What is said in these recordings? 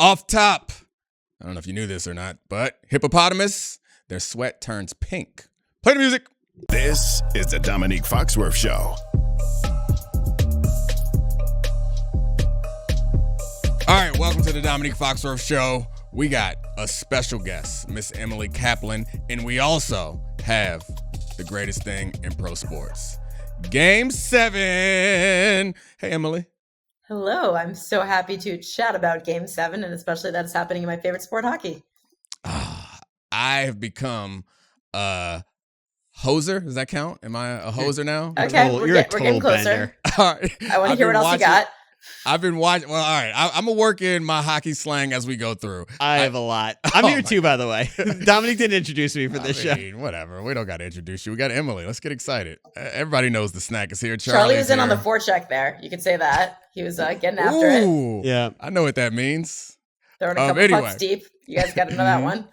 Off top, I don't know if you knew this or not, but hippopotamus, their sweat turns pink. Play the music. This is the Domonique Foxworth Show. All right, welcome to the Domonique Foxworth Show. We got a special guest, Miss Emily Kaplan, and we also have the greatest thing in pro sports. Game 7. Hey, Emily. Hello. I'm so happy to chat about Game 7, and especially that it's happening in my favorite sport, hockey. I have become a hoser. Does that count? Am I a hoser now? Okay, we're getting closer. All right. I want to hear what else you got. I've been watching. Well, all right. I'm going to work in my hockey slang as we go through. I have a lot. I'm here too, by the way. Dominique didn't introduce me for this show. Whatever. We don't got to introduce you. We got Emily. Let's get excited. Everybody knows the snack is here. Charlie was in on the forecheck there. You could say that. He was getting after it. Yeah. I know what that means. Throwing a couple pucks deep. You guys got to know that one.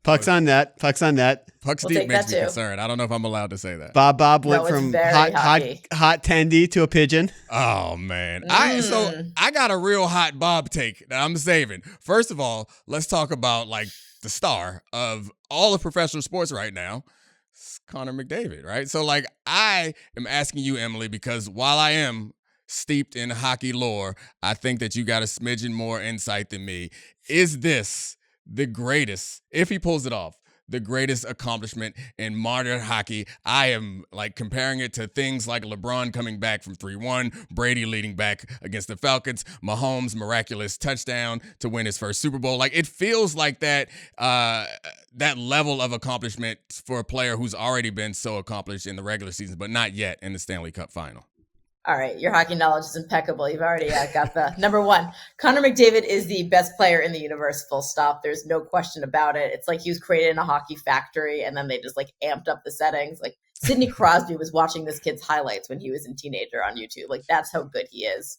Pucks on net. Pucks deep makes me concerned. I don't know if I'm allowed to say that. Bob went from hot tendy to a pigeon. Oh man. I got a real hot Bob take that I'm saving. First of all, let's talk about like the star of all of professional sports right now. It's Connor McDavid, right? So like I am asking you, Emily, because while I am steeped in hockey lore, I think that you got a smidgen more insight than me. Is this the greatest, if he pulls it off, the greatest accomplishment in modern hockey? I am like comparing it to things like LeBron coming back from 3-1, Brady leading back against the Falcons, Mahomes' miraculous touchdown to win his first Super Bowl. Like it feels like that level of accomplishment for a player who's already been so accomplished in the regular season, but not yet in the Stanley Cup final. All right, your hockey knowledge is impeccable. You've already got the number one. Connor McDavid is the best player in the universe, full stop. There's no question about it. It's like he was created in a hockey factory, and then they just like amped up the settings. Like Sidney Crosby was watching this kid's highlights when he was a teenager on YouTube. Like that's how good he is.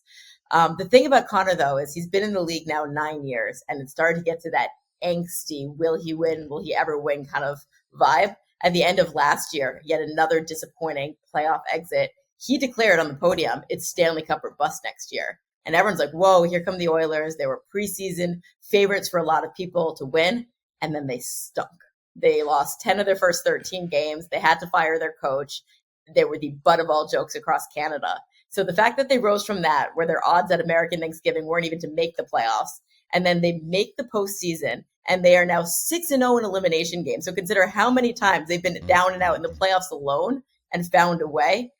The thing about Connor, though, is he's been in the league now 9 years, and it started to get to that angsty, will he win, will he ever win kind of vibe. At the end of last year, yet another disappointing playoff exit. He declared on the podium, it's Stanley Cup or bust next year. And everyone's like, whoa, here come the Oilers. They were preseason favorites for a lot of people to win. And then they stunk. They lost 10 of their first 13 games. They had to fire their coach. They were the butt of all jokes across Canada. So the fact that they rose from that, where their odds at American Thanksgiving weren't even to make the playoffs, and then they make the postseason, and they are now 6-0 in elimination games. So consider how many times they've been down and out in the playoffs alone and found a way.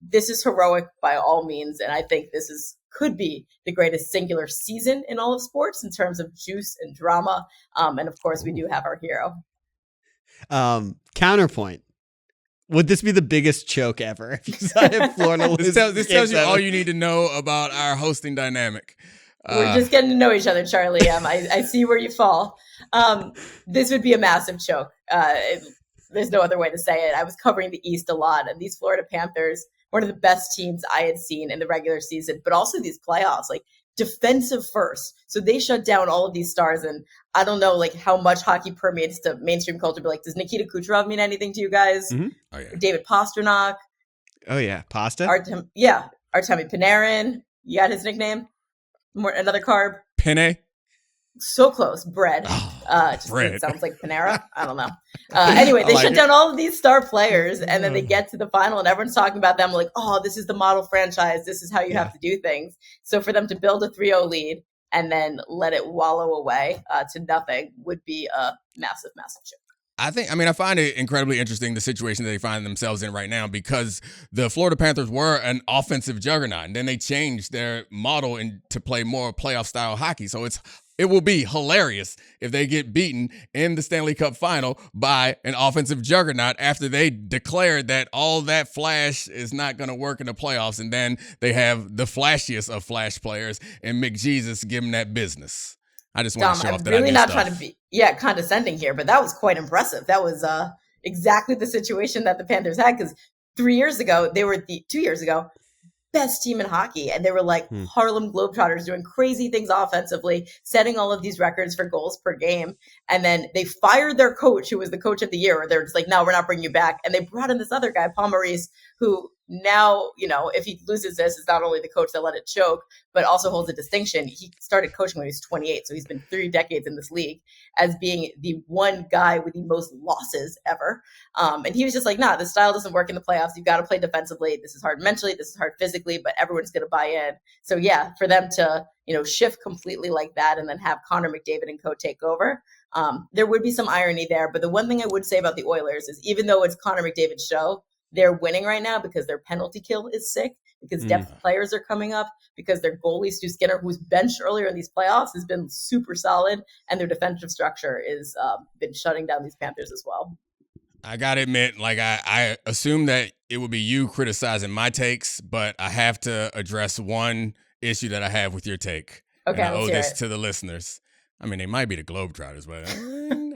This is heroic by all means, and I think this could be the greatest singular season in all of sports in terms of juice and drama. And of course, we do have our hero. Counterpoint. Would this be the biggest choke ever? If Florida this tells you all you need to know about our hosting dynamic. We're just getting to know each other, Charlie. I see where you fall. This would be a massive choke. There's no other way to say it. I was covering the East a lot, and these Florida Panthers, one of the best teams I had seen in the regular season, but also these playoffs, like defensive first. So they shut down all of these stars, and I don't know like how much hockey permeates to mainstream culture, but like, does Nikita Kucherov mean anything to you guys? Mm-hmm. Oh, yeah. David Pastrnak. Oh, yeah. Pasta? Artemi Panarin. You got his nickname? Another carb? Penne? So close. Bread. Bread. It sounds like Panera. I don't know. Anyway, they shut down all of these star players, and then they get to the final, and everyone's talking about them like, oh, this is the model franchise. This is how you have to do things. So for them to build a 3-0 lead and then let it wallow away to nothing would be a massive, massive shift. I find it incredibly interesting, the situation that they find themselves in right now, because the Florida Panthers were an offensive juggernaut, and then they changed their model to play more playoff style hockey. So it will be hilarious if they get beaten in the Stanley Cup final by an offensive juggernaut after they declared that all that flash is not going to work in the playoffs. And then they have the flashiest of flash players and McJesus give them that business. I just want to show off that I'm really not trying to be condescending here, but that was quite impressive. That was exactly the situation that the Panthers had, because 2 years ago, best team in hockey. And they were like Harlem Globetrotters doing crazy things offensively, setting all of these records for goals per game. And then they fired their coach, who was the coach of the year. Or they're just like, no, we're not bringing you back. And they brought in this other guy, Paul Maurice, who now, if he loses this, it's not only the coach that let it choke, but also holds a distinction. He started coaching when he was 28, so he's been 3 decades in this league as being the one guy with the most losses ever. And he was just like, nah, this style doesn't work in the playoffs. You've got to play defensively. This is hard mentally. This is hard physically, but everyone's going to buy in. So yeah, for them to, shift completely like that and then have Connor McDavid and co take over, there would be some irony there. But the one thing I would say about the Oilers is even though it's Connor McDavid's show, they're winning right now because their penalty kill is sick, because depth players are coming up, because their goalie, Stu Skinner, who's benched earlier in these playoffs, has been super solid, and their defensive structure is been shutting down these Panthers as well. I got to admit, I assume that it would be you criticizing my takes, but I have to address one issue that I have with your take. Okay, and I owe let's hear this it. to the listeners. I mean, they might be the Globetrotters, but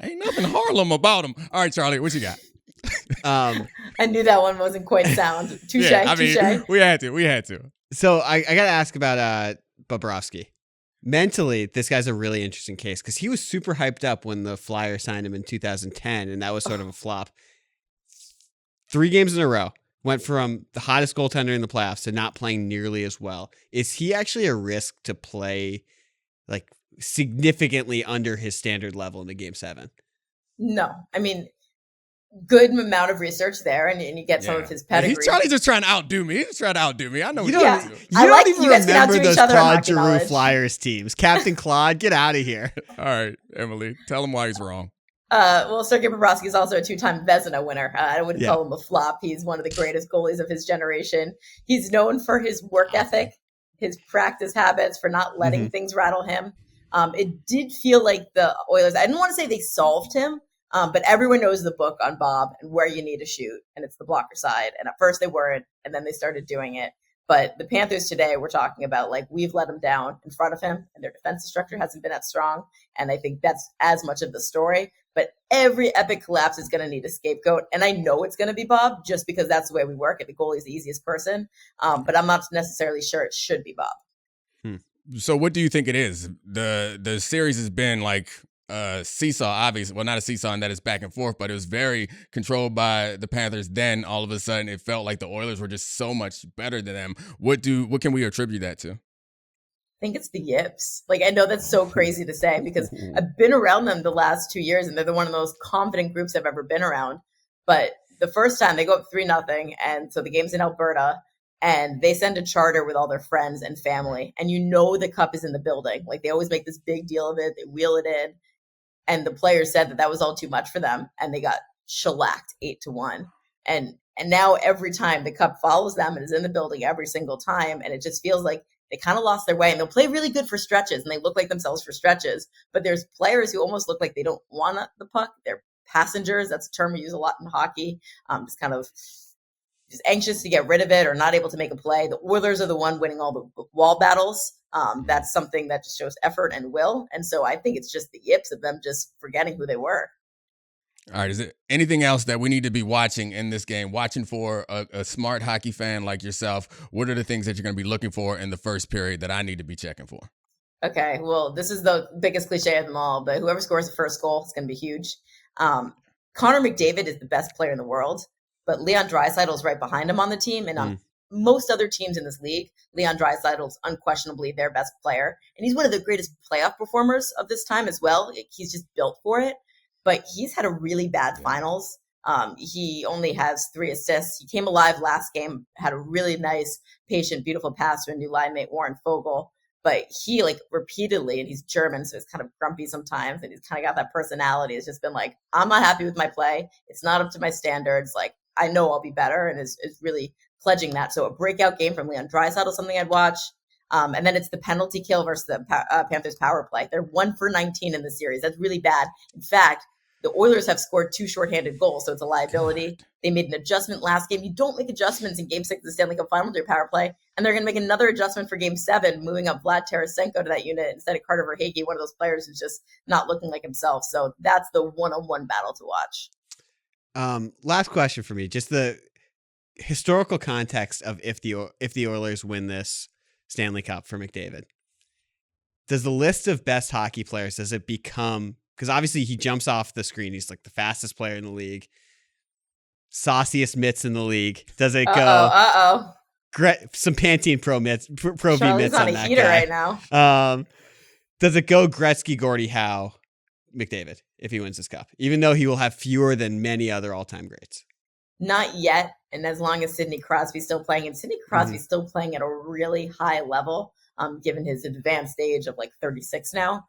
ain't nothing Harlem about them. All right, Charlie, what you got? I knew that one wasn't quite sound. Touche, touche. We had to. So I got to ask about Bobrovsky. Mentally, this guy's a really interesting case because he was super hyped up when the Flyers signed him in 2010, and that was sort of a flop. 3 games in a row. Went from the hottest goaltender in the playoffs to not playing nearly as well. Is he actually a risk to play significantly under his standard level in the Game 7? No. I mean, good amount of research there, and you get some of his pedigree. Charlie's just trying to outdo me. He's trying to outdo me. I know You what don't, he's doing. you don't even you guys can remember outdo those each other in Claude hockey Giroux knowledge. Flyers teams. Captain Claude, get out of here. All right, Emily, tell him why he's wrong. Well, Sergei Bobrovsky is also a 2-time Vezina winner. I wouldn't call him a flop. He's one of the greatest goalies of his generation. He's known for his work ethic, his practice habits, for not letting things rattle him. It did feel like the Oilers, I didn't want to say they solved him, but everyone knows the book on Bob and where you need to shoot, and it's the blocker side. And at first they weren't, and then they started doing it. But the Panthers today, we're talking about, we've let him down in front of him, and their defensive structure hasn't been that strong. And I think that's as much of the story. But every epic collapse is going to need a scapegoat. And I know it's going to be Bob, just because that's the way we work. And the goalie is the easiest person. But I'm not necessarily sure it should be Bob. So what do you think it is? The series has been seesaw, obviously. Well, not a seesaw in that it's back and forth, but it was very controlled by the Panthers. Then all of a sudden it felt like the Oilers were just so much better than them. What can we attribute that to? I think it's the yips. I know that's so crazy to say because I've been around them the last 2 years, and they're one of the most confident groups I've ever been around. But the first time they go up 3-0, and so the game's in Alberta, and they send a charter with all their friends and family, and the cup is in the building. They always make this big deal of it. They wheel it in, and the players said that was all too much for them, and they got shellacked 8-1. And now every time the cup follows them and is in the building every single time, and it just feels like they kind of lost their way, and they'll play really good for stretches, and they look like themselves for stretches. But there's players who almost look like they don't want the puck. They're passengers. That's a term we use a lot in hockey. Just anxious to get rid of it or not able to make a play. The Oilers are the one winning all the wall battles. That's something that just shows effort and will. And so I think it's just the yips of them just forgetting who they were. All right. Is there anything else that we need to be watching in this game? Watching for a smart hockey fan like yourself, what are the things that you're going to be looking for in the first period that I need to be checking for? Okay, well, this is the biggest cliche of them all, but whoever scores the first goal is going to be huge. Connor McDavid is the best player in the world, but Leon Draisaitl is right behind him on the team. And on most other teams in this league, Leon Draisaitl is unquestionably their best player. And he's one of the greatest playoff performers of this time as well. He's just built for it. But he's had a really bad finals. He only has 3 assists. He came alive last game, had a really nice, patient, beautiful pass to a new line mate, Warren Fogle. But he repeatedly, and he's German, so he's kind of grumpy sometimes, and he's kind of got that personality. It's just been I'm not happy with my play. It's not up to my standards. I know I'll be better, and is really pledging that. So a breakout game from Leon Draisaitl is something I'd watch. And then it's the penalty kill versus the Panthers power play. They're 1 for 19 in the series. That's really bad. In fact, the Oilers have scored 2 shorthanded goals, so it's a liability. They made an adjustment last game. You don't make adjustments in Game 6 of the Stanley Cup Final to your power play, and they're going to make another adjustment for Game 7, moving up Vlad Tarasenko to that unit instead of Carter Verhaeghe, one of those players who's just not looking like himself. So that's the one-on-one battle to watch. Last question for me, just the historical context of if the Oilers win this Stanley Cup for McDavid. Does the list of best hockey players, does it become, because obviously he jumps off the screen, he's the fastest player in the league, sauciest mitts in the league. Does it go? Some Pantene Pro mitts, Pro V mitts on that heater guy right now. Does it go Gretzky, Gordie Howe, McDavid if he wins this cup? Even though he will have fewer than many other all-time greats. Not yet. And as long as Sidney Crosby's still playing, and Sidney Crosby's still playing at a really high level, given his advanced age of like 36 now,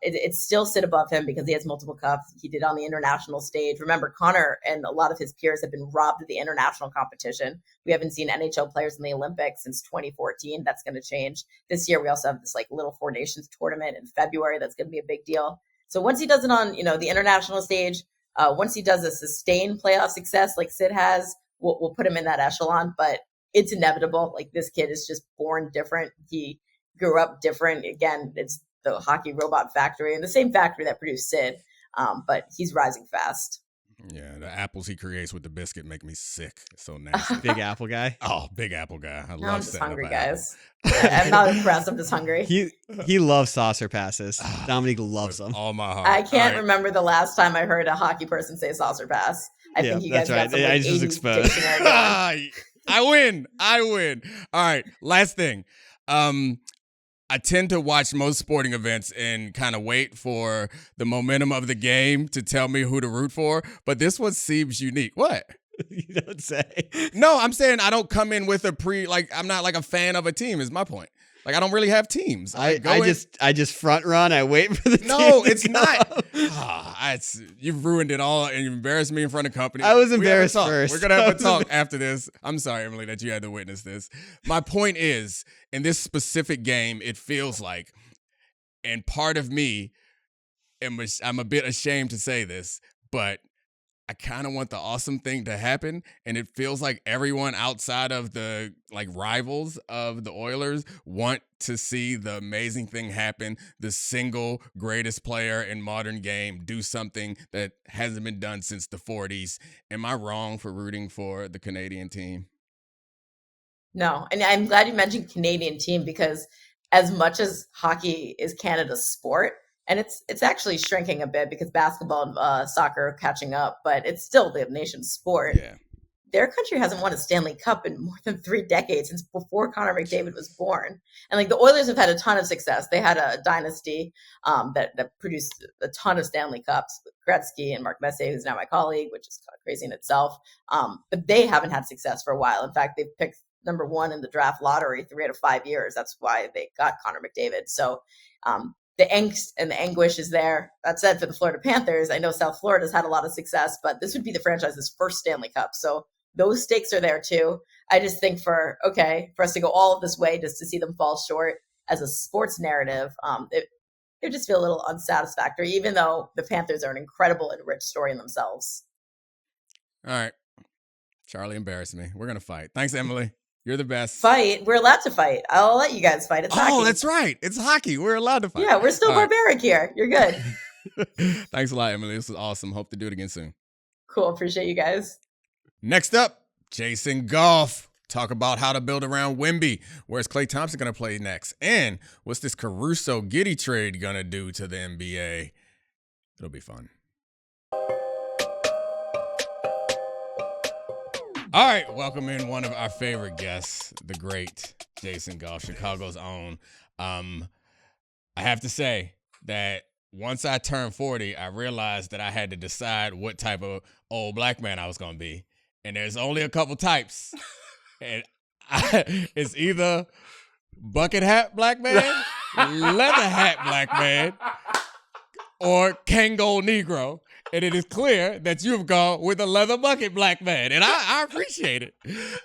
it's still sit above him because he has multiple cups. He did on the international stage. Remember, Connor and a lot of his peers have been robbed of the international competition. We haven't seen NHL players in the Olympics since 2014. That's going to change. This year, we also have this like little Four Nations tournament in February. That's going to be a big deal. So once he does it on, the international stage, once he does a sustained playoff success like Sid has, we'll put him in that echelon. But it's inevitable. Like, this kid is just born different. He grew up different. Again, it's the hockey robot factory, and the same factory that produced Sid, but he's rising fast. Yeah, the apples he creates with the biscuit make me sick. It's so nasty. Big apple guy. Oh, big apple guy. I'm just hungry, guys. I'm not impressed. I'm just hungry. He loves saucer passes. Dominique loves them. All my heart. I can't remember the last time I heard a hockey person say saucer pass. I think you guys got some, like, I just exposed. I win. All right, last thing. I tend to watch most sporting events and kind of wait for the momentum of the game to tell me who to root for. But this one seems unique. What? You don't say. No, I'm saying I don't come in with I'm not like a fan of a team is my point. Like, I don't really have teams. I just front run. I wait for the team. No, it's not. You've ruined it all, and you embarrassed me in front of company. I was embarrassed first. We're going to have a talk after this. I'm sorry, Emily, that you had to witness this. My point is, in this specific game, it feels like, and part of me, I'm a bit ashamed to say this, but I kind of want the awesome thing to happen, and it feels like everyone outside of the rivals of the Oilers want to see the amazing thing happen, the single greatest player in modern game do something that hasn't been done since the 40s. Am I wrong for rooting for the Canadian team? No, and I'm glad you mentioned Canadian team, because as much as hockey is Canada's sport, and it's actually shrinking a bit because basketball and soccer are catching up, but it's still the nation's sport. Yeah. Their country hasn't won a Stanley Cup in more than 3 decades, since before Connor McDavid was born. And the Oilers have had a ton of success. They had a dynasty that produced a ton of Stanley Cups with Gretzky and Mark Messier, who's now my colleague, which is kind of crazy in itself. But they haven't had success for a while. In fact, they've picked number 1 in the draft lottery 3 out of 5 years. That's why they got Connor McDavid. So the angst and the anguish is there. That said, for the Florida Panthers, I know South Florida's had a lot of success, but this would be the franchise's first Stanley Cup. So those stakes are there too. I just think for us to go all of this way just to see them fall short as a sports narrative, it just feel a little unsatisfactory, even though the Panthers are an incredible and rich story in themselves. All right. Charlie embarrassed me. We're going to fight. Thanks, Emily. You're the best. Fight? We're allowed to fight. I'll let you guys fight. It's hockey. Oh, that's right. It's hockey. We're allowed to fight. Yeah, we're still barbaric here. You're good. Thanks a lot, Emily. This was awesome. Hope to do it again soon. Cool. Appreciate you guys. Next up, Jason Goff. Talk about how to build around Wemby. Where's Klay Thompson going to play next? And what's this Caruso Giddey trade going to do to the NBA? It'll be fun. All right, welcome in one of our favorite guests, the great Jason Goff, Chicago's own. I have to say that once I turned 40, I realized that I had to decide what type of old black man I was going to be. And there's only a couple types. And it's either bucket hat black man, leather hat black man, or Kango Negro. And it is clear that you've gone with a leather bucket black man. And I appreciate it.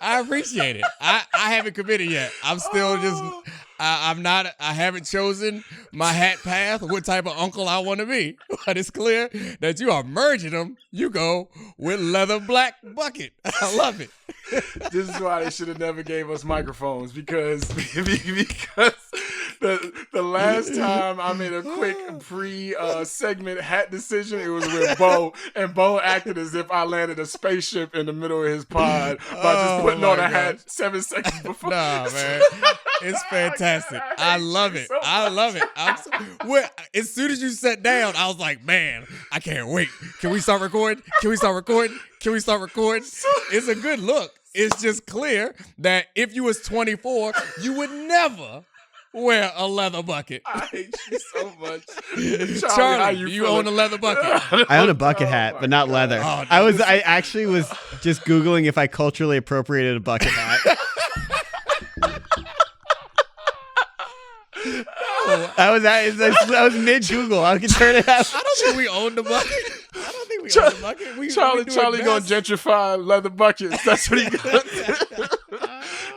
I appreciate it. I haven't committed yet. I'm still just, I haven't chosen my hat path, what type of uncle I want to be. But it's clear that you are merging them. You go with leather black bucket. I love it. This is why they should have never gave us microphones, because The last time I made a quick pre-segment hat decision, it was with Bo, and Bo acted as if I landed a spaceship in the middle of his pod by just putting on a hat 7 seconds before. Nah, man. It's fantastic. I love it. I love it. As soon as you sat down, I was like, man, I can't wait. Can we start recording? It's a good look. It's just clear that if you was 24, you would never wear a leather bucket. I hate you so much. Charlie, you own a leather bucket? I own a bucket hat, but not leather. Oh, I actually was just Googling if I culturally appropriated a bucket hat. I was mid Google. I can turn it up. I don't think we own the bucket. Charlie gonna gentrify leather buckets. That's what he gonna.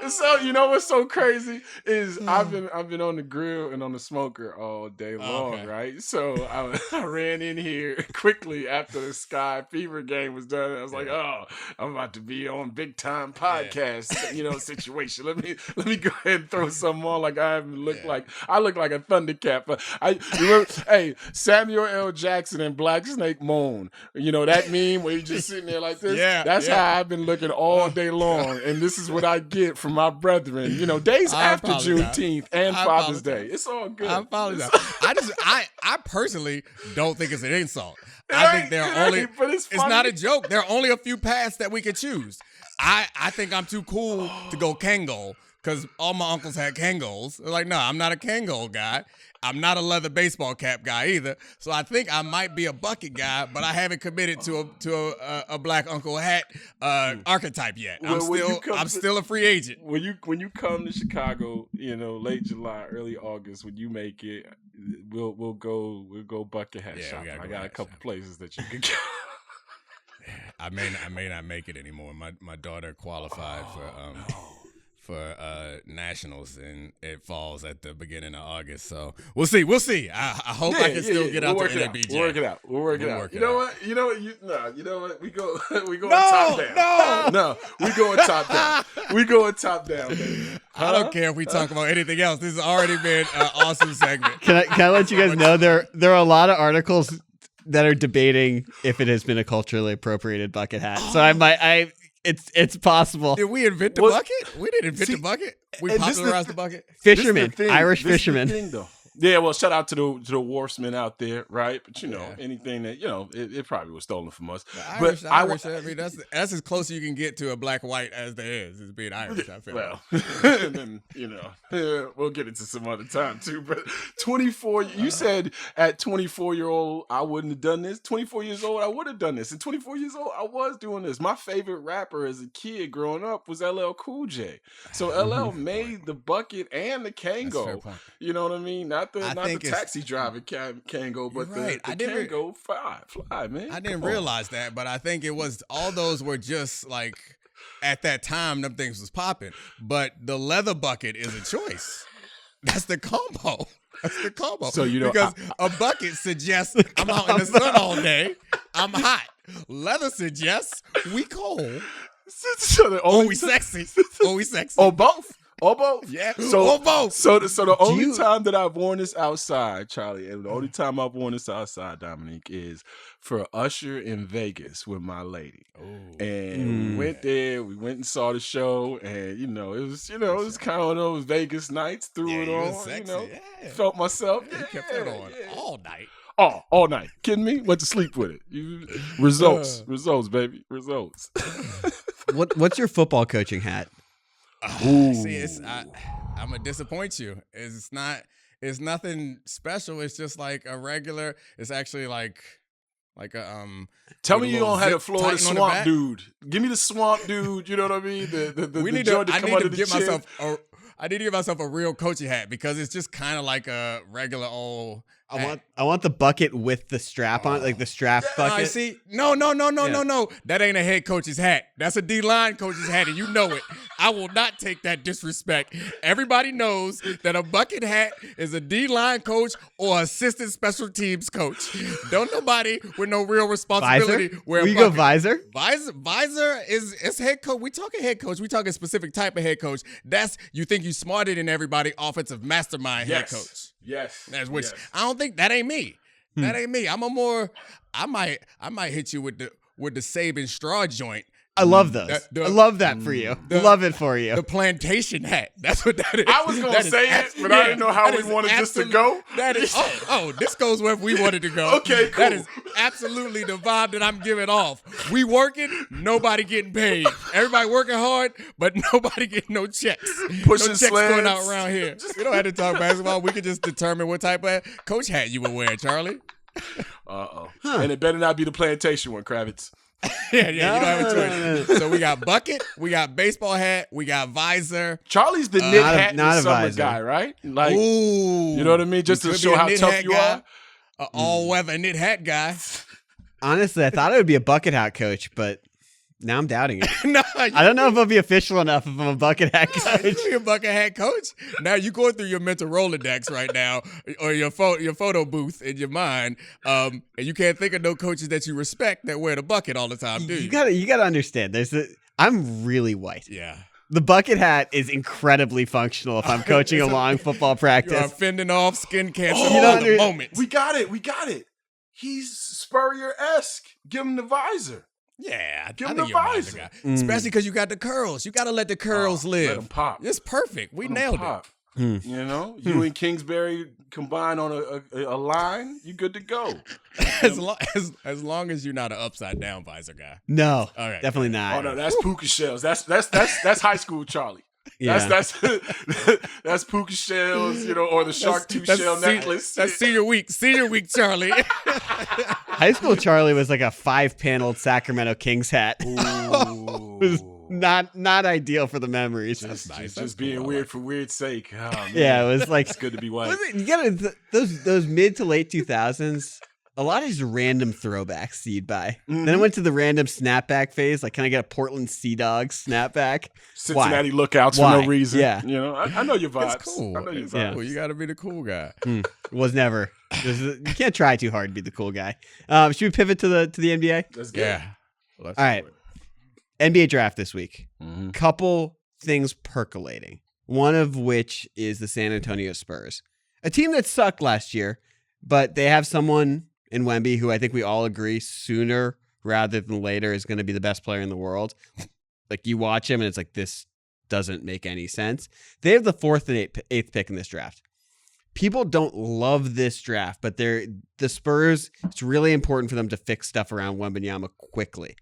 So you know what's so crazy is I've been on the grill and on the smoker all day long, right? So I ran in here quickly after the Sky Fever game was done. I was like, oh, I'm about to be on big time podcast, situation. Let me go ahead and throw something on like I haven't looked like. I look like a Thundercat, but I remember, hey, Samuel L. Jackson and Black Snake Moan. You know that meme where you just sitting there like this? That's how I've been looking all day long, and this is what I get from my brethren. Days after Juneteenth and Father's Day. It's all good. I apologize. I personally don't think it's an insult. I think there are only. But it's not a joke. There are only a few paths that we could choose. I think I'm too cool to go Kangol because all my uncles had Kangols. They're like, no, I'm not a Kangol guy. I'm not a leather baseball cap guy either. So I think I might be a bucket guy, but I haven't committed to a black uncle hat archetype yet. I'm still a free agent. When you come to Chicago, late July, early August, when you make it, we'll go bucket hat shopping. I got a couple places that you can go. I may not make it anymore. My daughter qualified for nationals, and it falls at the beginning of August. So we'll see. I hope I can still get out to NABJ. We'll work it out. You know what? You know what? We go top down. No, we going top down. We going top down, baby. I don't care if we talk about anything else. This has already been an awesome segment. Can I let you guys know there are a lot of articles that are debating if it has been a culturally appropriated bucket hat. So it's possible. Did we invent the bucket? We didn't invent the bucket. We popularized the bucket. Fishermen, Irish fishermen. Yeah, well, shout out to the wharfsmen out there, right? But anything that it probably was stolen from us. Irish, I mean, that's as close you can get to a black white as there is being Irish. I feel. Well, and then we'll get into some other time too. But 24, you said at 24-year-old I wouldn't have done this. 24 years old I would have done this. And 24 years old I was doing this. My favorite rapper as a kid growing up was LL Cool J. So LL made the bucket and the Kango. You know what I mean? Not the taxi driver Kango, but the Kango fly, man. I didn't realize that, but I think it was all those were just like at that time them things was popping. But the leather bucket is a choice. That's the combo. So because a bucket suggests I'm out in the sun all day. I'm hot. Leather suggests we cold. We sexy. Oh, both. Or both. Yeah. So both. So the only time that I've worn this outside, Charlie, and the only time I've worn this outside, Dominique, is for Usher in Vegas with my lady. Ooh. And we went there, we went and saw the show, and it was kind of one of those Vegas nights, threw it on, sexy. Felt myself. You kept it on all night. Oh, all night. Kidding me? Went to sleep with it. Results, baby. Results. What's your football coaching hat? See, I'm gonna disappoint you. It's nothing special. It's just like a regular. It's actually like a Tell me you don't have a Florida swamp dude. Give me the swamp dude. You know what I mean? I need to give myself a real coaching hat because it's just kind of like a regular old I want the bucket with the strap on, like the strap bucket. I see. No. That ain't a head coach's hat. That's a D-line coach's hat, and you know it. I will not take that disrespect. Everybody knows that a bucket hat is a D-line coach or assistant special teams coach. Don't nobody with no real responsibility wear a bucket. Go visor? Visor is head coach. We talking head coach. We talking specific type of head coach. That's you think you smarter than everybody. Offensive mastermind head coach. Yes. That's which I don't think that ain't me. That ain't me. I'm a more. I might hit you with the Saban straw joint. I love those. I love that for you. Love it for you. The plantation hat. That's what that is. I was going to say it, but I didn't know how we wanted this to go. That is. This goes where we wanted to go. Okay, cool. That is absolutely the vibe that I'm giving off. We working, nobody getting paid. Everybody working hard, but nobody getting no checks. Pushing no checks sleds. going out around here. We don't have to talk basketball. We can just determine what type of coach hat you would wear, Charlie. And it better not be the plantation one, Kravitz. Yeah, you don't have a choice. So we got bucket, we got baseball hat, we got visor. Charlie's the knit hat not and a summer visor. guy, right? Like, ooh, you know what I mean? Just to show how tough you are. An all-weather knit hat guy. Honestly, I thought it would be a bucket hat coach, but now I'm doubting it. No, I don't know if I'll be official enough if I'm a bucket hat coach. You be a bucket hat coach. Now you going through your mental Rolodex right now, or your photo booth in your mind, and you can't think of no coaches that you respect that wear the bucket all the time, do you? You gotta understand. I'm really white. Yeah. The bucket hat is incredibly functional if I'm coaching a long football practice. You're fending off skin cancer Oh, for the moment. We got it. He's Spurrier-esque. Give him the visor. Yeah, Give I him think the you're a visor. guy. Especially because you got the curls. You got to let the curls live. Let them pop. It's perfect. We Let 'em nailed pop. it. You know, you and Kingsbury combine on a line, you good to go. As long as you're not an upside down visor guy. No, All right. definitely not. Oh no, that's puka shells. That's high school Charlie. Yeah. That's puka shells, or the shark tooth shell necklace. That's senior week, Charlie. High school Charlie was like a 5-paneled Sacramento Kings hat. It was not ideal for the memories. That's nice. Just being weird for weird's sake. Oh, man. Yeah, it was like It's good to be white. You gotta those mid to late 2000s. A lot of these random throwbacks you'd buy. Then I went to the random snapback phase. Like, can I get a Portland Sea Dogs snapback? Cincinnati Lookouts Why? for no reason. Yeah. I know your vibes. It's cool. I know your It's vibes. cool. You got to be the cool guy. Was never. You can't try too hard to be the cool guy. Should we pivot to the NBA? Let's go. Yeah. All right. NBA draft this week. Mm-hmm. Couple things percolating. One of which is the San Antonio Spurs, a team that sucked last year, but they have someone in Wemby who I think we all agree sooner rather than later is going to be the best player in the world. Like, you watch him and it's like, this doesn't make any sense. They have the 4th and 8th pick in this draft. People don't love this draft, but the Spurs, it's really important for them to fix stuff around Wembanyama quickly.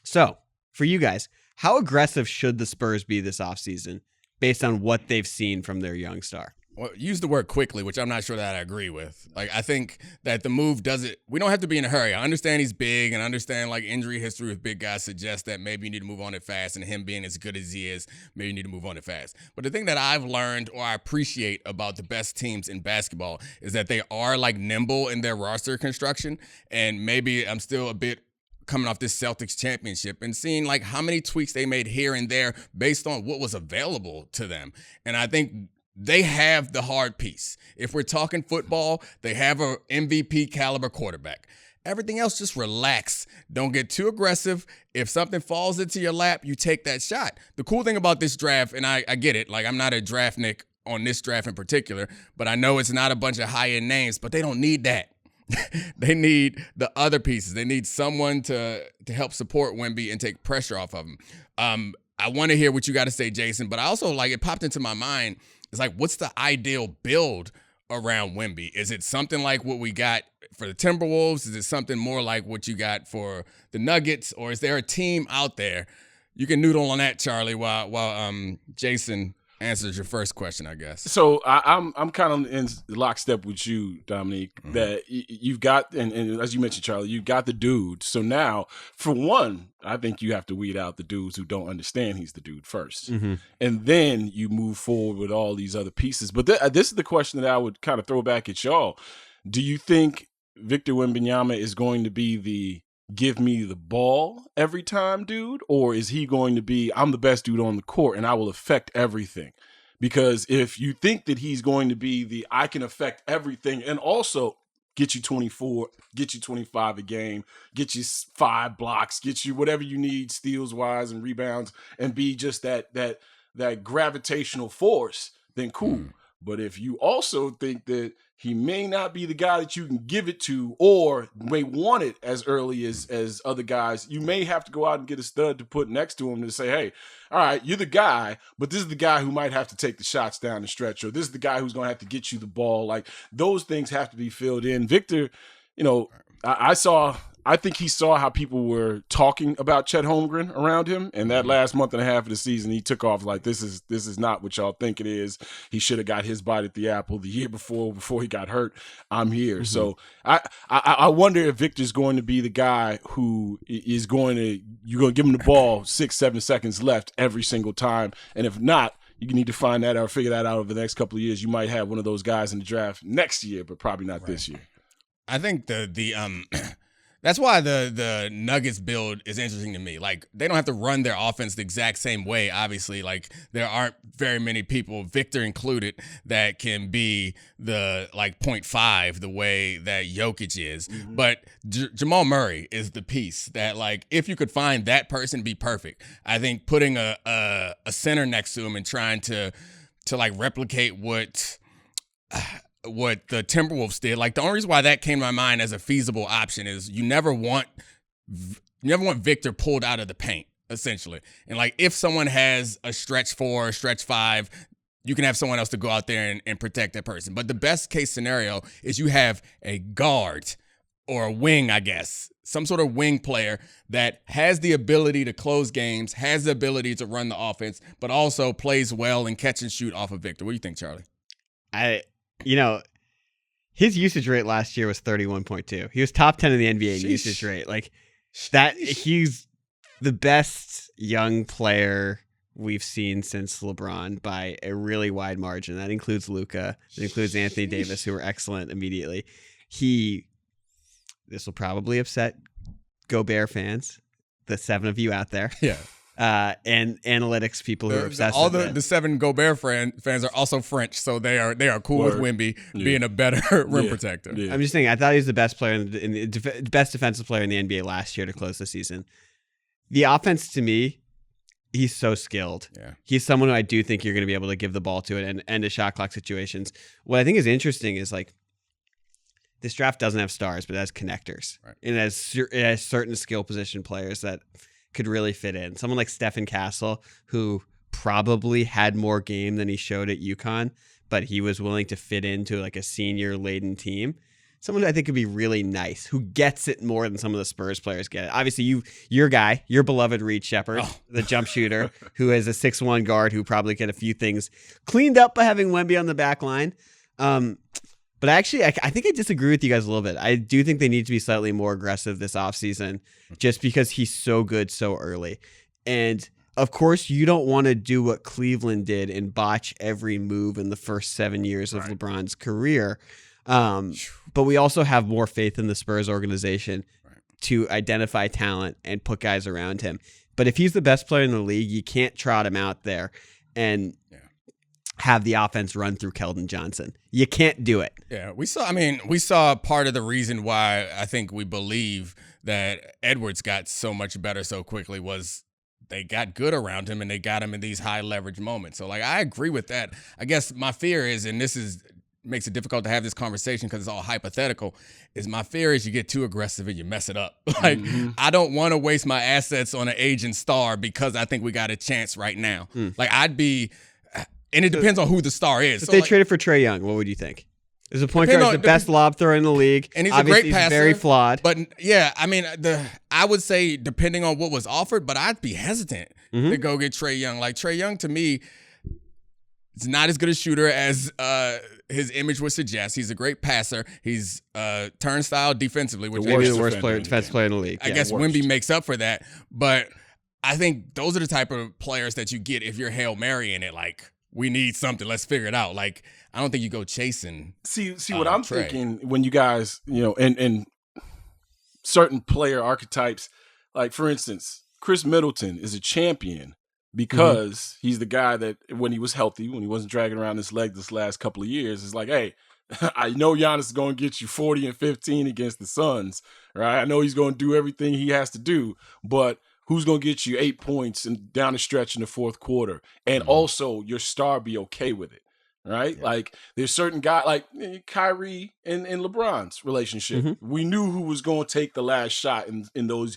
So, for you guys, how aggressive should the Spurs be this offseason based on what they've seen from their young star? Well, use the word quickly, which I'm not sure that I agree with. Like, I think that the move we don't have to be in a hurry. I understand he's big and understand like injury history with big guys suggests that maybe you need to move on it fast, and him being as good as he is, maybe you need to move on it fast. But the thing that I've learned or I appreciate about the best teams in basketball is that they are like nimble in their roster construction. And maybe I'm still a bit coming off this Celtics championship and seeing like how many tweaks they made here and there based on what was available to them. And I think they have the hard piece. If we're talking football, they have a MVP caliber quarterback. Everything else, just relax. Don't get too aggressive. If something falls into your lap, you take that shot. The cool thing about this draft, and I get it, like I'm not a draft Nick on this draft in particular, but I know it's not a bunch of high-end names, but they don't need that. They need the other pieces. They need someone to help support Wemby and take pressure off of him. I want to hear what you got to say, Jason, but I also, like, it popped into my mind. It's like, what's the ideal build around Wemby? Is it something like what we got for the Timberwolves? Is it something more like what you got for the Nuggets? Or is there a team out there? You can noodle on that, Charlie, while Jason answers your first question, I guess. So I'm kind of in lockstep with you, Domonique, that you've got, and as you mentioned, Charlie, you've got the dude. So now, for one, I think you have to weed out the dudes who don't understand he's the dude first. And then you move forward with all these other pieces. But this is the question that I would kind of throw back at y'all. Do you think Victor Wembanyama is going to be the give me the ball every time dude, or is he going to be I'm the best dude on the court and I will affect everything? Because if you think that he's going to be the I can affect everything and also get you 24, get you 25 a game, get you 5 blocks, get you whatever you need steals wise and rebounds, and be just that gravitational force, then cool. But if you also think that he may not be the guy that you can give it to or may want it as early as other guys, you may have to go out and get a stud to put next to him to say, hey, all right, you're the guy, but this is the guy who might have to take the shots down the stretch, or this is the guy who's going to have to get you the ball. Like, those things have to be filled in. Victor, I think he saw how people were talking about Chet Holmgren around him, and that last month and a half of the season, he took off like, this is not what y'all think it is. He should have got his bite at the apple the year before he got hurt. I'm here. So I wonder if Victor's going to be the guy who is you're going to give him the ball 6-7 seconds left every single time, and if not, you need to find that or figure that out over the next couple of years. You might have one of those guys in the draft next year, but probably not this year. I think that's why the Nuggets build is interesting to me. Like, they don't have to run their offense the exact same way, obviously. Like, there aren't very many people, Victor included, that can be the, 0.5 the way that Jokic is. But Jamal Murray is the piece that, if you could find that person, be perfect. I think putting a center next to him and trying to replicate what the Timberwolves did. The only reason why that came to my mind as a feasible option is you never want Victor pulled out of the paint, essentially. And if someone has a stretch 4 or stretch 5, you can have someone else to go out there and protect that person. But the best case scenario is you have a guard or a wing, I guess, some sort of wing player that has the ability to close games, has the ability to run the offense, but also plays well and catch and shoot off of Victor. What do you think, Charlie? His usage rate last year was 31.2. He was top 10 in the NBA in usage rate. He's the best young player we've seen since LeBron by a really wide margin. That includes Luka. That includes Anthony Davis, who were excellent immediately. This will probably upset Gobert fans, the 7 of you out there. Yeah. And analytics people who are obsessed all with the 7 Gobert fans are also French, so they are cool with Wemby being a better rim protector. Yeah. I'm just saying, I thought he was the best player in the best defensive player in the NBA last year to close the season. The offense, to me, he's so skilled. Yeah. He's someone who I do think you're going to be able to give the ball to and end a shot clock situations. What I think is interesting is this draft doesn't have stars, but it has connectors. Right. And it has certain skill position players that could really fit in. Someone like Stephen Castle, who probably had more game than he showed at UConn, but he was willing to fit into a senior-laden team. Someone who I think could be really nice, who gets it more than some of the Spurs players get it. Obviously, your guy, your beloved Reed Shepherd, the jump shooter, who is a 6'1" guard who probably get a few things cleaned up by having Wemby on the back line. But actually, I think I disagree with you guys a little bit. I do think they need to be slightly more aggressive this offseason just because he's so good so early. And, of course, you don't want to do what Cleveland did and botch every move in the first 7 years of LeBron's career. But we also have more faith in the Spurs organization to identify talent and put guys around him. But if he's the best player in the league, you can't trot him out there and have the offense run through Keldon Johnson. You can't do it. Yeah, we saw part of the reason why I think we believe that Edwards got so much better so quickly was they got good around him and they got him in these high leverage moments. So I agree with that. I guess my fear is, and makes it difficult to have this conversation because it's all hypothetical, is my fear is you get too aggressive and you mess it up. I don't want to waste my assets on an aging star because I think we got a chance right now. I'd be... And it depends on who the star is. If they traded for Trae Young, what would you think? There's a point guard, the best lob thrower in the league. And he's obviously, a great passer. He's very flawed. But yeah, I mean, I would say depending on what was offered, but I'd be hesitant to go get Trae Young. Trae Young to me, He's not as good a shooter as his image would suggest. He's a great passer. He's turnstile defensively, which maybe the worst defensive player in the league. I guess Wemby makes up for that. But I think those are the type of players that you get if you're Hail Mary in it. Like, we need something. Let's figure it out. Like, I don't think you go chasing. See what I'm thinking when you guys, and certain player archetypes, like for instance, Chris Middleton is a champion because he's the guy that when he was healthy, when he wasn't dragging around his leg this last couple of years, is like, hey, I know Giannis is going to get you 40 and 15 against the Suns, right? I know he's going to do everything he has to do, but who's going to get you 8 points and down the stretch in the fourth quarter? And also your star be okay with it, right? Yeah. Like there's certain guys like Kyrie and LeBron's relationship. We knew who was going to take the last shot in those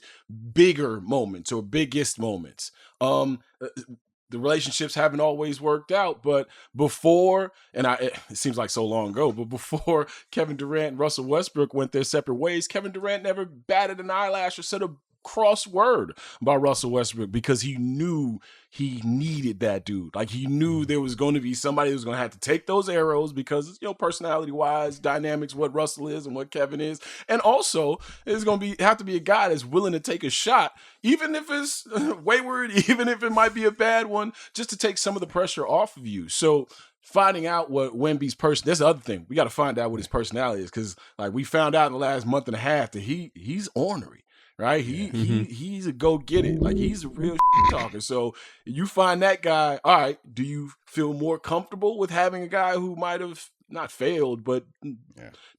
bigger moments or biggest moments. The relationships haven't always worked out, but before, and it seems like so long ago, but before Kevin Durant and Russell Westbrook went their separate ways, Kevin Durant never batted an eyelash or said a cross word about Russell Westbrook because he knew he needed that dude. Like he knew there was going to be somebody who was going to have to take those arrows because, personality wise, dynamics, what Russell is and what Kevin is. And also there's going to have to be a guy that's willing to take a shot, even if it's wayward, even if it might be a bad one, just to take some of the pressure off of you. So finding out what Wemby's that's the other thing. We got to find out what his personality is. Cause like we found out in the last month and a half that he's ornery. Right, he's a go get it. Like he's a real talker. So you find that guy. All right, do you feel more comfortable with having a guy who might have not failed, but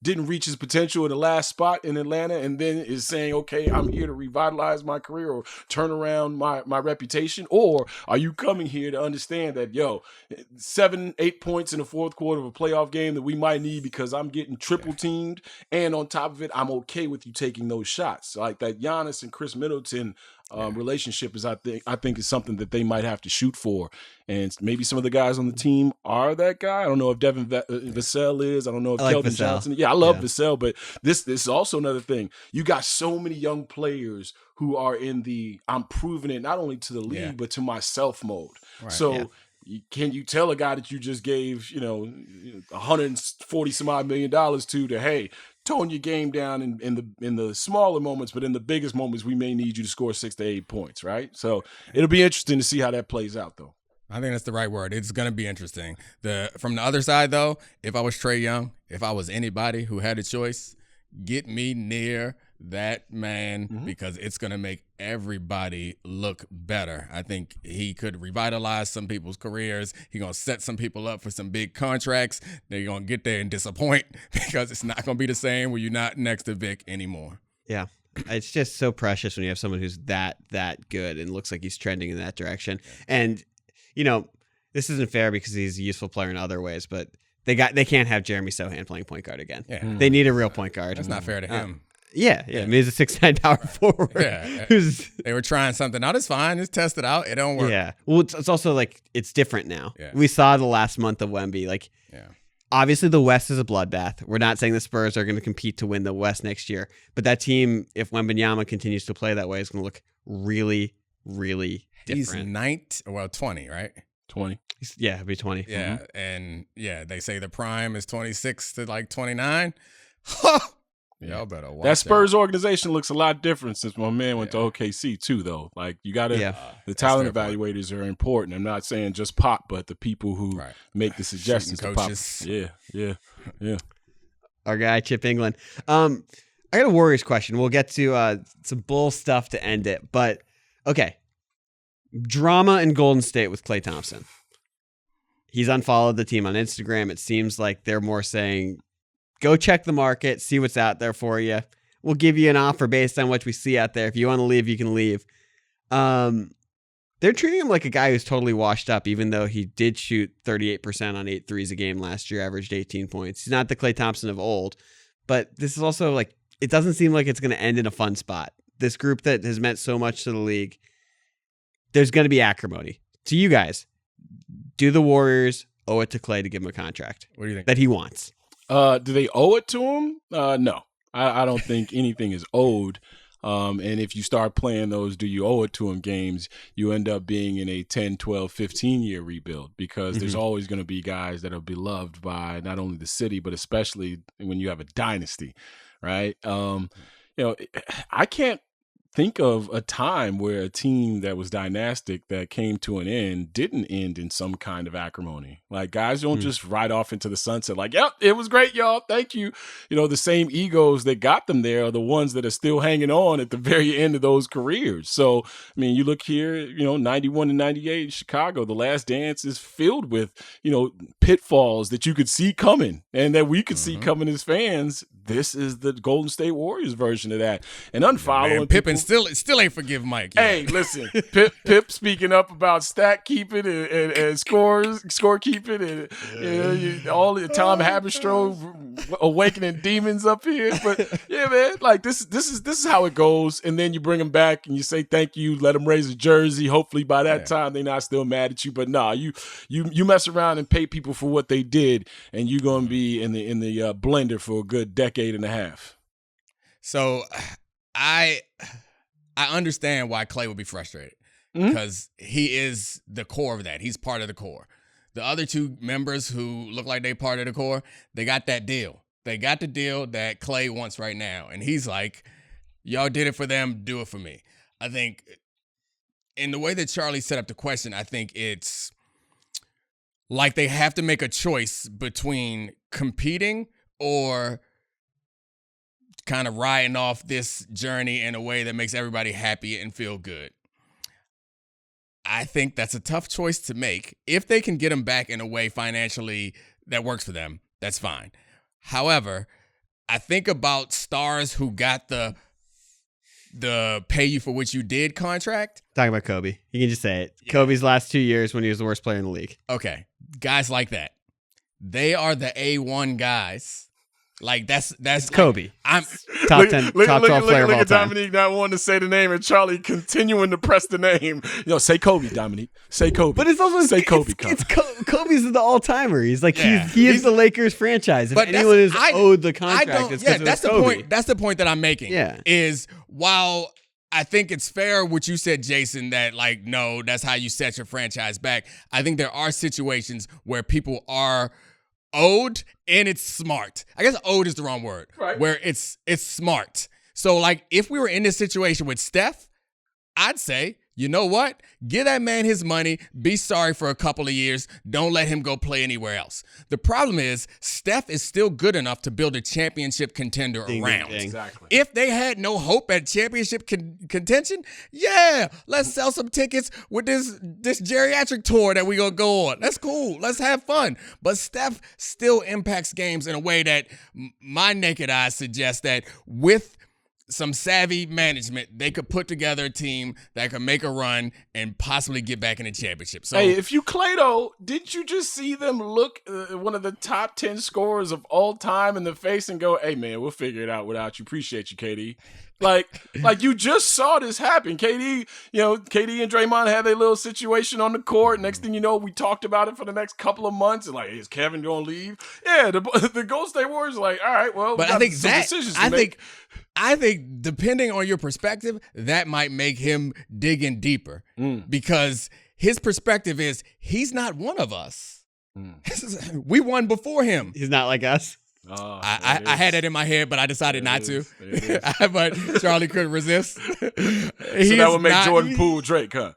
didn't reach his potential in the last spot in Atlanta, and then is saying, "Okay, I'm here to revitalize my career or turn around my reputation"? Or are you coming here to understand that 7-8 points in the fourth quarter of a playoff game that we might need because I'm getting triple teamed, and on top of it, I'm okay with you taking those shots? Like that Giannis and Chris Middleton relationship is, I think is something that they might have to shoot for, and maybe some of the guys on the team are that guy. I don't know if Devin Vassell is. I don't know if Keldon Johnson. Yeah, I love Vassell, but this is also another thing. You got so many young players who are in the I'm proving it not only to the league but to myself mode. Right, so. Can you tell a guy that you just gave, $140 some odd million to hey, tone your game down in the smaller moments, but in the biggest moments, we may need you to score 6 to 8 points, right? So it'll be interesting to see how that plays out, though. I think that's the right word. It's going to be interesting. From the other side, though, if I was Trae Young, if I was anybody who had a choice, get me near that man because it's going to make everybody look better. I think he could revitalize some people's careers. He's going to set some people up for some big contracts. They're going to get there and disappoint because it's not going to be the same when you're not next to Vic anymore. Yeah. It's just so precious when you have someone who's that good and looks like he's trending in that direction. And, this isn't fair because he's a useful player in other ways, but they can't have Jeremy Sohan playing point guard again. Yeah. They need a real point guard. That's not fair to him. Yeah. I mean, he's a 6'9" power forward. Yeah. They were trying something out. It's fine. It's tested out. It don't work. Yeah. Well, it's also like it's different now. Yeah. We saw the last month of Wemby. Like, obviously the West is a bloodbath. We're not saying the Spurs are going to compete to win the West next year, but that team, if Wembanyama continues to play that way, is going to look really, really different. He's 20, right? 20. Yeah, it'll be 20. Yeah, and they say the prime is 26 to like 29. Y'all better watch that Spurs organization looks a lot different since my man went to OKC too, though. Like you got to, the talent evaluators are important. I'm not saying just Pop, but the people who make the suggestions to Pop. Yeah. Our guy Chip England. I got a Warriors question. We'll get to some bull stuff to end it, but okay. Drama in Golden State with Klay Thompson. He's unfollowed the team on Instagram. It seems like they're more saying, go check the market, see what's out there for you. We'll give you an offer based on what we see out there. If you want to leave, you can leave. They're treating him like a guy who's totally washed up, even though he did shoot 38% on 8 threes a game last year, averaged 18 points. He's not the Klay Thompson of old, but this is also like, it doesn't seem like it's going to end in a fun spot. This group that has meant so much to the league, there's going to be acrimony. To you guys, do the Warriors owe it to Klay to give him a contract? What do you think? That he wants? Do they owe it to him? No. I don't think anything is owed. And if you start playing those do you owe it to him games, you end up being in a 10, 12, 15-year rebuild because there's always going to be guys that are beloved by not only the city, but especially when you have a dynasty, right? I can't think of a time where a team that was dynastic that came to an end didn't end in some kind of acrimony. Like, guys don't just ride off into the sunset like, yep, it was great, y'all. Thank you. The same egos that got them there are the ones that are still hanging on at the very end of those careers. So, I mean, you look here, 91 and 98 in Chicago, the last dance is filled with, pitfalls that you could see coming and that we could see coming as fans. This is the Golden State Warriors version of that. And unfollowing Pippen still ain't forgive Mike yet. Hey, listen, Pip speaking up about stat keeping and score keeping and all the Tom Haberstroh awakening demons up here. But yeah, man, like this is how it goes. And then you bring them back and you say thank you, let them raise a jersey. Hopefully by that time they're not still mad at you. But nah, you mess around and pay people for what they did, and you're gonna be in the blender for a good decade and a half. So I understand why Klay would be frustrated because he is the core of that. He's part of the core. The other two members who look like they part of the core, they got that deal. They got the deal that Klay wants right now. And he's like, y'all did it for them, do it for me. I think in the way that Charlie set up the question, I think it's like they have to make a choice between competing or kind of riding off this journey in a way that makes everybody happy and feel good. I think that's a tough choice to make. If they can get them back in a way financially that works for them, that's fine. However, I think about stars who got the pay you for what you did contract. Talking about Kobe. You can just say it. Yeah. Kobe's last 2 years when he was the worst player in the league. Okay. Guys like that. They are the A1 guys. Like that's Kobe. I'm top 10, top 12 player of all time. Look at Domonique not wanting to say the name and Charlie continuing to press the name. Say Kobe, Domonique. Say Kobe. But it's also say Kobe. Kobe's the all timer. He's like he is the Lakers franchise. If anyone is owed the contract, it's because that's the Kobe. point. That's the point that I'm making. Yeah. Is while I think it's fair what you said, Jason, that like no, that's how you set your franchise back. I think there are situations where people are owed and it's smart. I guess owed is the wrong word. Right. Where it's smart. So like if we were in this situation with Steph, I'd say, you know what? Give that man his money. Be sorry for a couple of years. Don't let him go play anywhere else. The problem is Steph is still good enough to build a championship contender around. Exactly. If they had no hope at championship contention, let's sell some tickets with this geriatric tour that we gonna go on. That's cool. Let's have fun. But Steph still impacts games in a way that my naked eye suggests that with some savvy management, they could put together a team that could make a run and possibly get back in the championship. So, hey, if you Klay, though, didn't you just see them look one of the top 10 scorers of all time in the face and go, hey, man, we'll figure it out without you. Appreciate you, KD. Like you just saw this happen. KD and Draymond had their little situation on the court. Next thing you know, we talked about it for the next couple of months. And like, is Kevin going to leave? Yeah, the Golden State Warriors are like, all right, well, but I think I think depending on your perspective, that might make him dig in deeper because his perspective is he's not one of us. We won before him. He's not like us. I had that in my head, but I decided not to. But Charlie couldn't resist. So that would make Jordan Poole Drake, huh?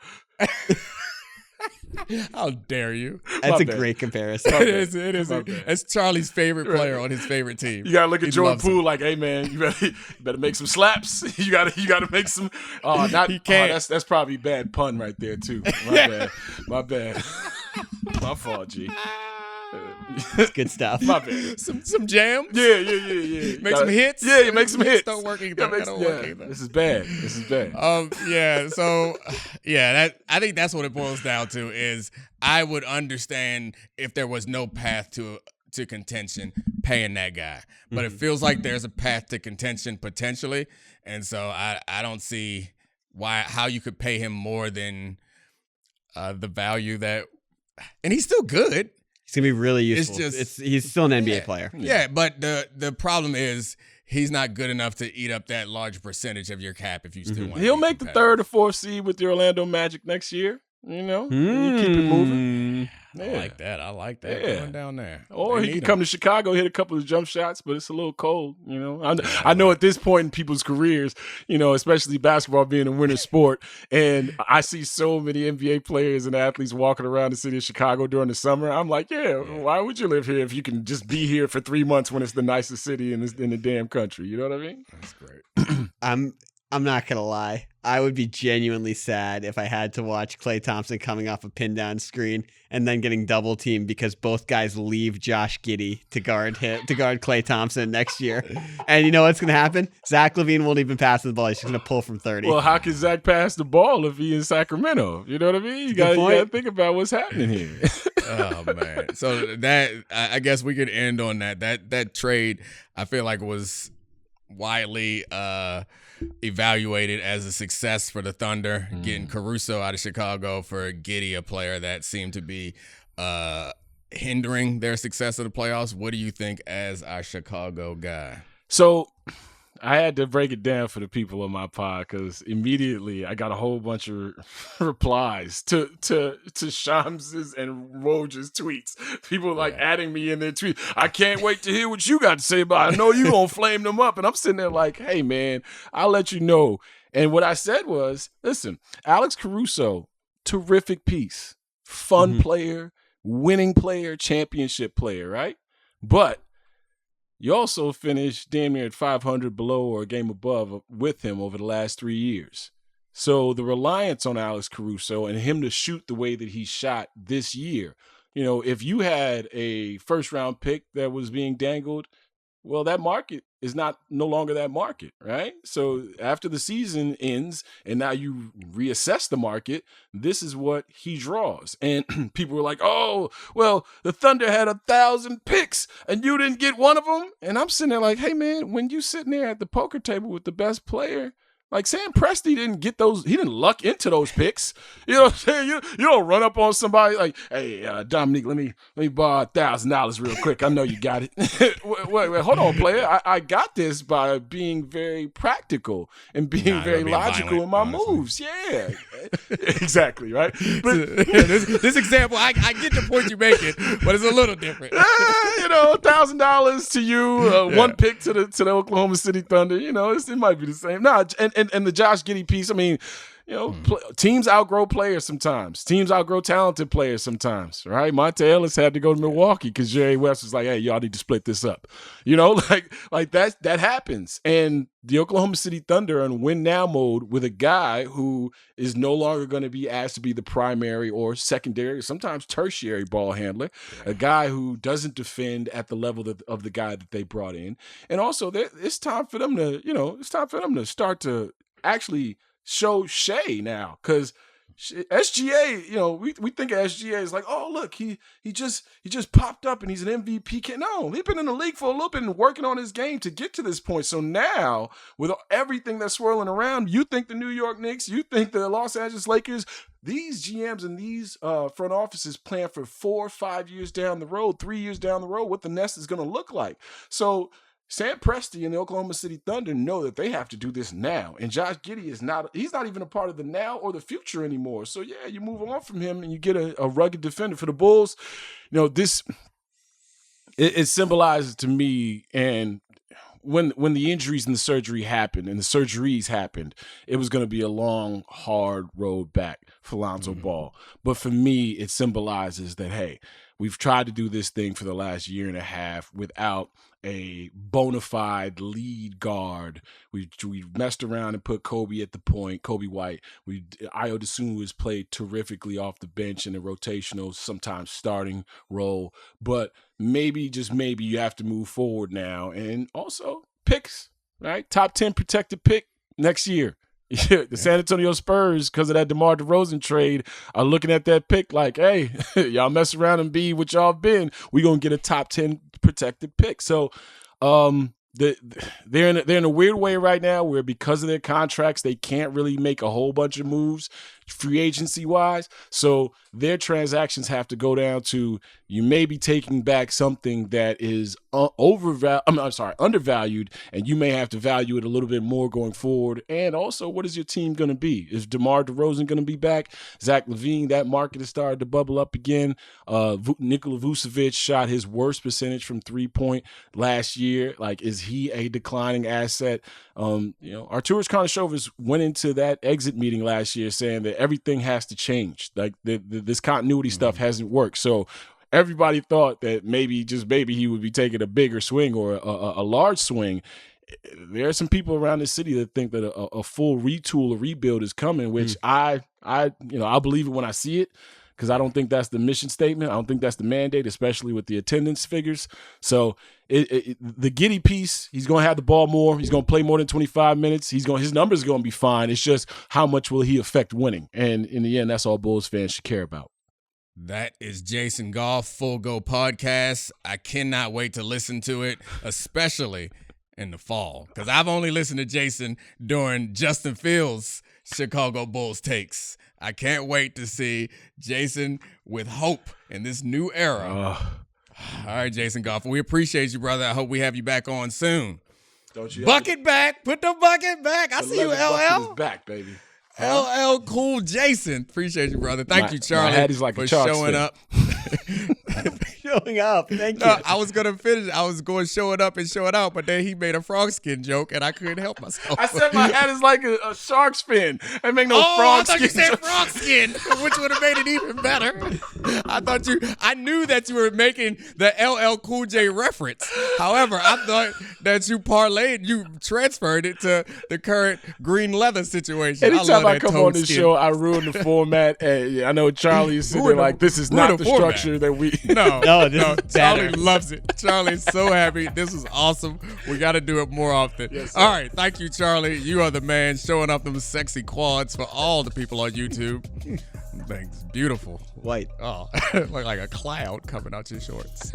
How dare you? That's a great comparison. It is. It's Charlie's favorite player on his favorite team. You gotta look at Jordan Poole like, hey man, you better make some slaps. You gotta make some. He can't. That's probably a bad pun right there too. My bad. My fault, G. It's good stuff. My bad. Some jam. Yeah. Make some hits. Yeah, you make some hits. Don't work either. This is bad. So I think that's what it boils down to. Is I would understand if there was no path to contention paying that guy, but it feels like there's a path to contention potentially, and so I don't see how you could pay him more than the value that, and he's still good. He's gonna be really useful. He's still an NBA player. Yeah, but the problem is he's not good enough to eat up that large percentage of your cap if you still want. He'll make the 3rd or 4th seed with the Orlando Magic next year. You know, you keep it moving. Yeah. I like that. Yeah. Going down there. Or he can come to Chicago, hit a couple of jump shots, but it's a little cold. You know, I know at this point in people's careers, you know, especially basketball being a winter sport, and I see so many NBA players and athletes walking around the city of Chicago during the summer. I'm like, why would you live here if you can just be here for 3 months when it's the nicest city in the damn country? You know what I mean? That's great. I'm not gonna lie. I would be genuinely sad if I had to watch Klay Thompson coming off a pin down screen and then getting double teamed because both guys leave Josh Giddey to guard Klay Thompson next year. And you know what's gonna happen? Zach LaVine won't even pass the ball. He's just gonna pull from 30. Well, how can Zach pass the ball if he's in Sacramento? You know what I mean? You gotta think about what's happening here. Oh man. So that I guess we could end on that. That trade I feel like was widely evaluated as a success for the Thunder, getting Caruso out of Chicago for Giddey, a player that seemed to be hindering their success of the playoffs. What do you think as a Chicago guy? So I had to break it down for the people on my pod because immediately I got a whole bunch of replies to Shams's and Woj's tweets. People like adding me in their tweets. I can't wait to hear what you got to say about it. I know you're going to flame them up. And I'm sitting there like, hey, man, I'll let you know. And what I said was, listen, Alex Caruso, terrific piece, fun player, winning player, championship player, right? But you also finished damn near at 500 below or a game above with him over the last 3 years. So the reliance on Alex Caruso and him to shoot the way that he shot this year, you know, if you had a first-round pick that was being dangled, well, that market is no longer that market, right? So after the season ends and now you reassess the market, this is what he draws. And people were like, oh, well, the Thunder had 1,000 picks and you didn't get one of them. And I'm sitting there like, hey, man, when you sitting there at the poker table with the best player, like Sam Presti didn't get those. He didn't luck into those picks. You know what I'm saying? You don't run up on somebody like, hey, Domonique, let me borrow $1,000 real quick. I know you got it. wait, hold on, player. I got this by being very practical and being very logical in my moves. Yeah, exactly, right? But this example, I get the point you're making, but it's a little different. You know, $1,000 to you, one pick to the Oklahoma City Thunder. You know, it might be the same. No, and the Josh Giddey piece, I mean, you know, teams outgrow players sometimes. Teams outgrow talented players sometimes, right? Monte Ellis had to go to Milwaukee because Jerry West was like, hey, y'all need to split this up. You know, like that happens. And the Oklahoma City Thunder are in win now mode with a guy who is no longer going to be asked to be the primary or secondary, sometimes tertiary ball handler, a guy who doesn't defend at the level of the guy that they brought in. And also, it's time for them to start to actually show Shea now, because SGA, you know, we think of SGA as like, oh, look, he just popped up and he's an MVP. No, he's been in the league for a little bit and working on his game to get to this point. So now, with everything that's swirling around, you think the New York Knicks, you think the Los Angeles Lakers, these GMs and these front offices plan for 4 or 5 years down the road, 3 years down the road, what the nest is going to look like. So Sam Presti and the Oklahoma City Thunder know that they have to do this now. And Josh Giddey he's not even a part of the now or the future anymore. So yeah, you move on from him and you get a rugged defender. For the Bulls, you know, it symbolizes to me, and when the injuries and the surgeries happened, it was going to be a long, hard road back for Lonzo Ball. But for me, it symbolizes that, hey, we've tried to do this thing for the last year and a half without a bona fide lead guard. We messed around and put Kobe at the point, Kobe White. Ayo Dosunmu has played terrifically off the bench in a rotational, sometimes starting role. But maybe, just maybe, you have to move forward now. And also picks, right? Top 10 protected pick next year. The San Antonio Spurs, because of that DeMar DeRozan trade, are looking at that pick like, hey, y'all mess around and be what y'all been. We're going to get a top 10 protected pick. So they're in a weird way right now where, because of their contracts, they can't really make a whole bunch of moves free agency wise. So their transactions have to go down to you may be taking back something that is undervalued, and you may have to value it a little bit more going forward. And also, what is your team going to be? Is DeMar DeRozan going to be back? Zach LaVine, that market has started to bubble up again. Nikola Vucevic shot his worst percentage from 3-point last year. Like, is he a declining asset? Arturas Karnisovas went into that exit meeting last year saying that everything has to change. Like, this continuity stuff hasn't worked. So everybody thought that maybe he would be taking a bigger swing or a large swing. There are some people around the city that think that a full retool or rebuild is coming, which I believe it when I see it, because I don't think that's the mission statement. I don't think that's the mandate, especially with the attendance figures. So the Giddey piece, he's going to have the ball more. He's going to play more than 25 minutes. His numbers are going to be fine. It's just how much will he affect winning? And in the end, that's all Bulls fans should care about. That is Jason Goff, Full Go Podcast. I cannot wait to listen to it, especially in the fall, because I've only listened to Jason during Justin Fields' Chicago Bulls takes. I can't wait to see Jason with hope in this new era. All right, Jason Goff, we appreciate you, brother. I hope we have you back on soon. Don't you? Bucket back. Put the bucket back. I see you, LL. Is back, baby. LL Cool Jason. Appreciate you, brother. Thank you, Charlie, my hat is like for a chalk showing stick. up. Showing up. Thank you. No, I was going to finish. I was going to show it up and show it out, but then he made a frog skin joke, and I couldn't help myself. I said my hat is like a shark's fin. I make no frog skin. I thought you said frog skin, which would have made it even better. I knew that you were making the LL Cool J reference. However, I thought that you transferred it to the current green leather situation. Anytime I come on this show, I ruin the format. And I know Charlie is sitting there like, this is not the structure that we... No, Charlie loves it. Charlie's so happy. This is awesome. We got to do it more often. Yes, sir. All right. Thank you, Charlie. You are the man, showing up them sexy quads for all the people on YouTube. Things beautiful. White. Oh, look like a cloud coming out your shorts.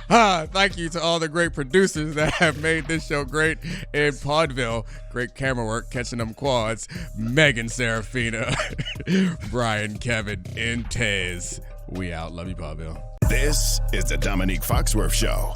Thank you to all the great producers that have made this show great in Podville. Great camera work catching them quads. Megan Serafina, Brian, Kevin, and Tez. We out. Love you, Podville. This is the Domonique Foxworth Show.